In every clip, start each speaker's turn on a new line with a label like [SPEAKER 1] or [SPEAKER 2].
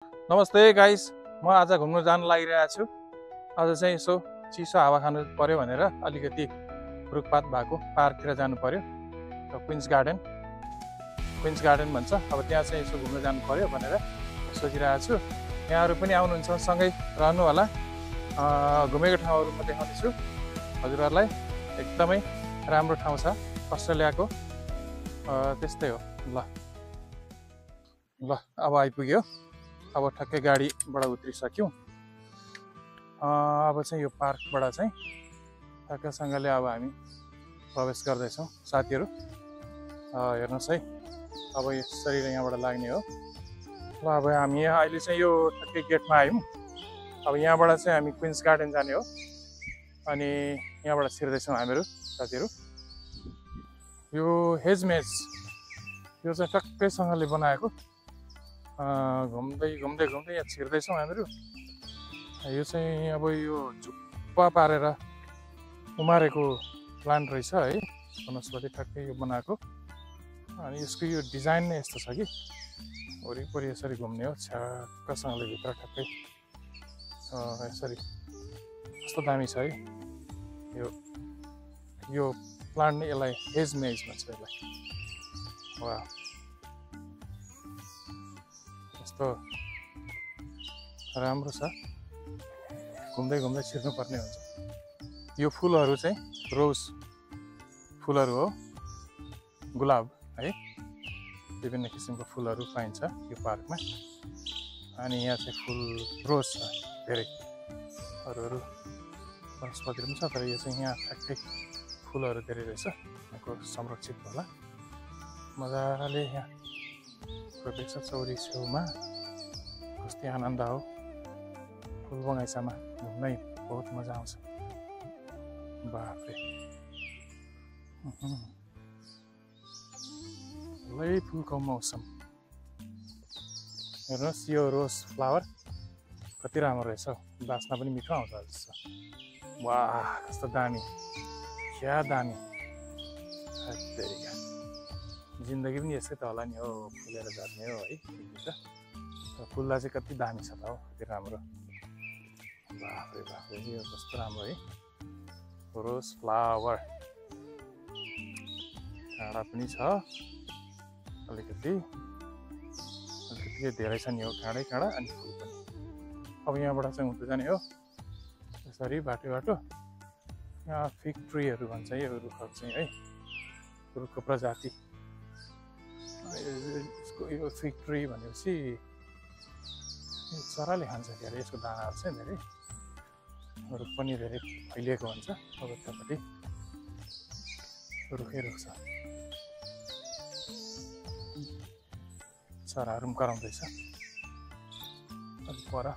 [SPEAKER 1] नमस्ते गाइस, म आज घुम्न जान लागिरहेको छु। आज चाहिँ यसो चिसो हावा खानु पर्यो भनेर अलिकति रुखपात भएको पार्कतिर जानु पर्यो। क्विन्स गार्डन भन्छ। अब त्यहाँ चाहिँ यसो घुम्न जानु पर्यो भनेर सोचिरहेको छु। यहाँहरू पनि आउनुहुन्छ, सँगै रहनु होला। घुमेको ठाउँहरू म देखाउने छु हजुरहरूलाई। एकदमै राम्रो ठाउँ छ अस्ट्रेलियाको। त्यस्तै हो। ल अब आइपुग्यो। अब ठक्कै गाडीबाट उत्रिसक्यौँ। अब चाहिँ यो पार्कबाट चाहिँ ठक्कसँगले अब हामी प्रवेश गर्दैछौँ साथीहरू। हेर्नुहोस् है, अब यसरी यहाँबाट लाग्ने हो। ल अब हामी अहिले चाहिँ यो ठक्कै गेटमा आयौँ। अब यहाँबाट चाहिँ हामी क्विन्स गार्डन जाने हो। अनि यहाँबाट छिर्दैछौँ हामीहरू साथीहरू। यो हेजमेज यो चाहिँ टक्कैसँगले बनाएको। घुम्दै यहाँ छिर्दैछौँ हामीहरू। यो चाहिँ अब यो झुप्पा पारेर उमारेको प्लान्ट रहेछ है, वनस्पति ठक्कै यो बनाएको। अनि यसको यो डिजाइन नै यस्तो छ कि वरिपरि यसरी घुम्ने हो छ्याक्कसँगले भित्र ठक्कै यसरी। कस्तो दामी छ है यो प्लान्ट नै। यसलाई हेजमेज भन्छ यसलाई। वा, यस्तो राम्रो छ। घुम्दै छिर्नुपर्ने हुन्छ। यो फुलहरू चाहिँ रोज फुलहरू हो, गुलाब है। विभिन्न किसिमको फुलहरू पाइन्छ यो पार्कमा। अनि यहाँ चाहिँ फुल रोज छ धेरै। अरू वनस्पतिहरू पनि छ, तर यो चाहिँ यहाँ ठ्याक्कै फुलहरू धेरै रहेछ। यहाँको संरक्षित होला मजाले। यहाँ प्रत्यक्ष चौरी छेउमा कस्तो आनन्द हो। फुल बगैँचामा घुम्नै बहुत मजा आउँछ। बाफरे, लै फुलको मौसम। हेर्नुहोस् यो रोज फ्लावर कति राम्रो रहेछ। बास्ना पनि मिठो आउँछ जस्तो। वाह, कस्तो दामी, क्या दामी। जिन्दगी पनि यस्तै त होला नि हो, फुलेर झर्ने हो है। फुल्दा चाहिँ कति दामी छ त हो, कति राम्रो। बाफ्रे यो कस्तो राम्रो है रोज फ्लावर। काँडा पनि छ अलिकति धेरै छ नि हो, काँडा अनि फुल पनि। अब यहाँबाट चाहिँ हुँदै जाने हो यसरी बाटो। यहाँ फिग ट्रीहरू भन्छ यो रुखहरू चाहिँ है, रुखको प्रजाति। यसको यो फिग ट्री भनेपछि चराले खान्छ के अरे। यसको दानाहरू चाहिँ धेरै, रुख पनि धेरै फैलिएको हुन्छ। अब त्यहाँपट्टि रुखै रुख छ। चराहरू पनि कराउँदैछ अलिक पर।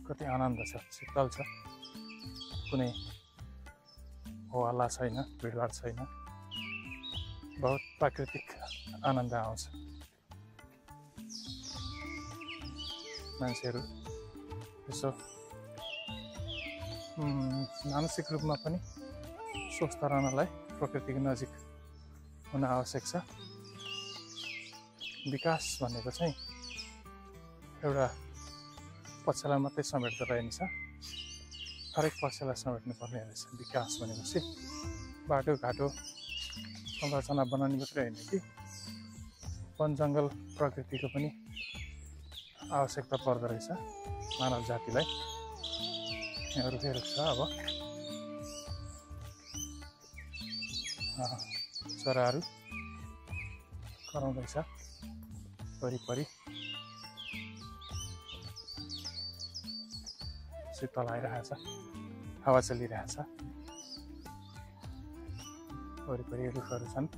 [SPEAKER 1] कति आनन्द छ, शीतल छ, कुनै हल्ला छैन, भिडभाड छैन। बहुत प्राकृतिक आनन्द आउँछ। मान्छेहरू यसो मानसिक रूपमा पनि स्वस्थ रहनलाई प्रकृतिको नजिक हुन आवश्यक छ। विकास भनेको चाहिँ एउटा पक्षलाई मात्रै समेट्दो रहेछ, हरेक पक्षलाई समेट्नु पर्ने रहेछ। विकास भनेपछि बाटोघाटो संरचना बनाउने मात्रै होइन कि वन जङ्गल प्रकृतिको पनि आवश्यकता पर्दो रहेछ मानव जातिलाई। यहाँ रुखै रुख छ। अब चराहरू कराउँदैछ वरिपरि। शीतल आइरहेछ, हावा चलिरहेछ। वरिपरि रुखहरू छन्।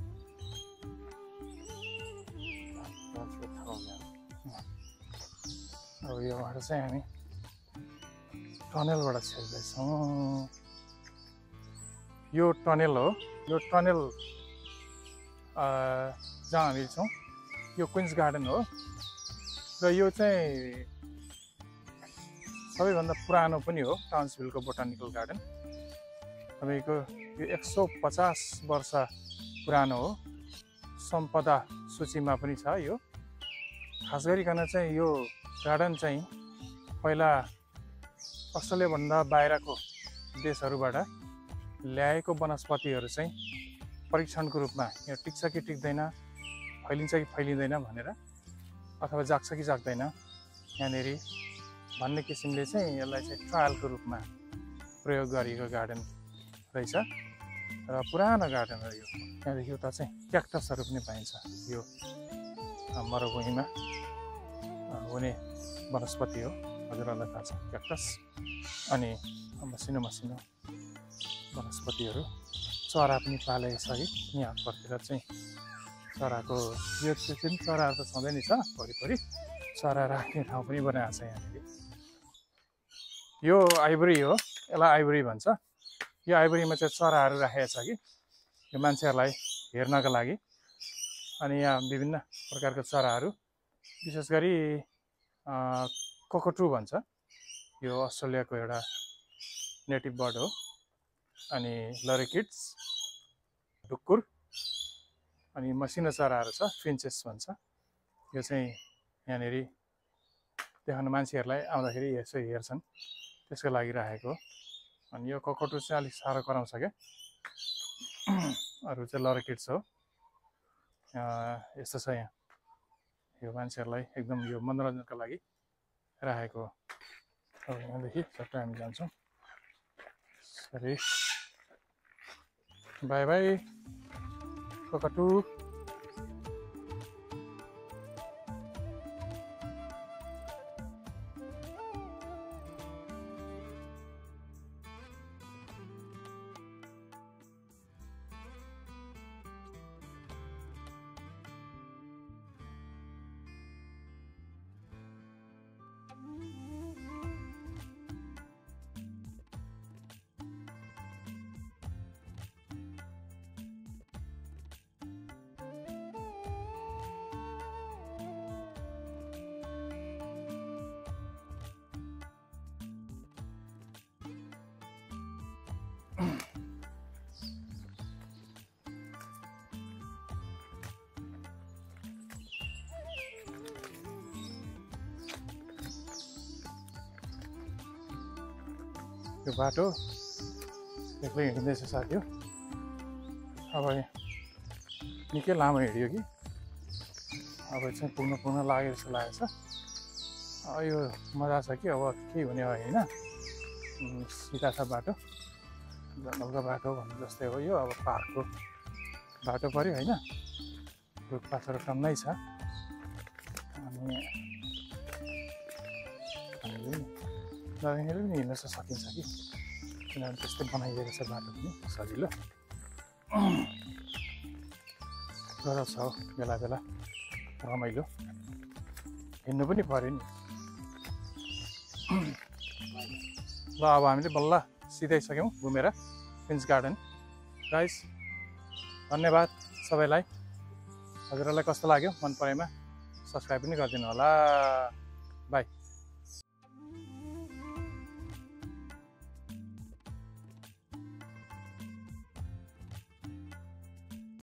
[SPEAKER 1] अब योबाट चाहिँ हामी टनेलबाट छिर्दैछौँ। यो टनेल हो। यो टनेल जहाँ हामी छौँ यो क्विन्स गार्डन हो। र यो चाहिँ सबैभन्दा पुरानो पनि हो टाउन्सभिलको बोटानिकल गार्डन। तपाईँको यो 150 वर्ष पुरानो हो। सम्पदा सूचीमा पनि छ यो। खास गरिकन चाहिँ यो गार्डन चाहिँ पहिला अस्ट्रेलियाभन्दा बाहिरको देशहरूबाट ल्याएको वनस्पतिहरू चाहिँ परीक्षणको रूपमा यो टिक्छ कि टिक्दैन, फैलिन्छ कि फैलिँदैन भनेर, अथवा जाग्छ कि जाग्दैन यहाँनिर भन्ने किसिमले चाहिँ यसलाई चाहिँ ट्रायलको रूपमा प्रयोग गरिएको गार्डन रहेछ। र पुरानो गार्डन हो यो। त्यहाँदेखि उता चाहिँ क्याक्टसहरू पनि पाइन्छ। यो मरुभूमिमा हुने वनस्पति हो, हजुरहरूलाई थाहा छ क्याक्टस। अनि मसिनो मसिनो वनस्पतिहरू, चरा पनि पालेको छ कि यहाँ पर्तिर चाहिँ चराको यो चाहिँ चराहरू त छँदै नै छ, वरिपरि चरा राख्ने ठाउँ पनि बनाएको छ यहाँनिर। यो आइभरी हो, यसलाई आइभरी भन्छ। यो आइभरीमा चाहिँ चराहरू राखेको छ कि यो मान्छेहरूलाई हेर्नका लागि। अनि यहाँ विभिन्न प्रकारको चराहरू, विशेष गरी कोकोटु भन्छ, यो अस्ट्रेलियाको एउटा नेटिभ बर्ड हो। अनि लरेकिड्स, ढुक्कुर, अनि मसिनो चराहरू छ, फिन्चेस भन्छ। यो चाहिँ यहाँनिर देखाउन मान्छेहरूलाई आउँदाखेरि यसो हेर्छन्, त्यसको लागि राखेको हो। अनि यो कोकोटु चाहिँ अलिक साह्रो कराउँछ क्या। अरू चाहिँ लरेकिड्स हो। यस्तो छ यहाँ, यो मान्छेहरूलाई एकदम यो मनोरञ्जनका लागि राखेको हो। अब यहाँदेखि चट्ट हामी जान्छौँ। सरी, बाई बाई कोकोटु। यो बाटो एक्लै हिँड्दैछ साथी हो। अब निकै लामो हिँड्यो कि अब चाहिँ पुग्न लाग्यो जस्तो लागेको छ। यो मजा छ कि अब के हुने हो होइन, सिधा छ बाटो, जङ्गलको बाटो भन्नु जस्तै हो यो। अब पार्कको बाटो पऱ्यो होइन, रुखपातहरू टन्नै छ। अनि पनि हिँड्न चाहिँ सकिन्छ कि, किनभने त्यस्तै बनाइदिएको छ बाटो पनि सजिलो। गजब छ बेला बेला रमाइलो, हिँड्नु पनि पऱ्यो नि। ल अब हामीले बल्ल सिधाइसक्यौँ घुमेर प्रिन्स गार्डन। गाइस धन्यवाद सबैलाई। हजुरहरूलाई कस्तो लाग्यो, मन परेमा सब्सक्राइब पनि गरिदिनु होला। बाई।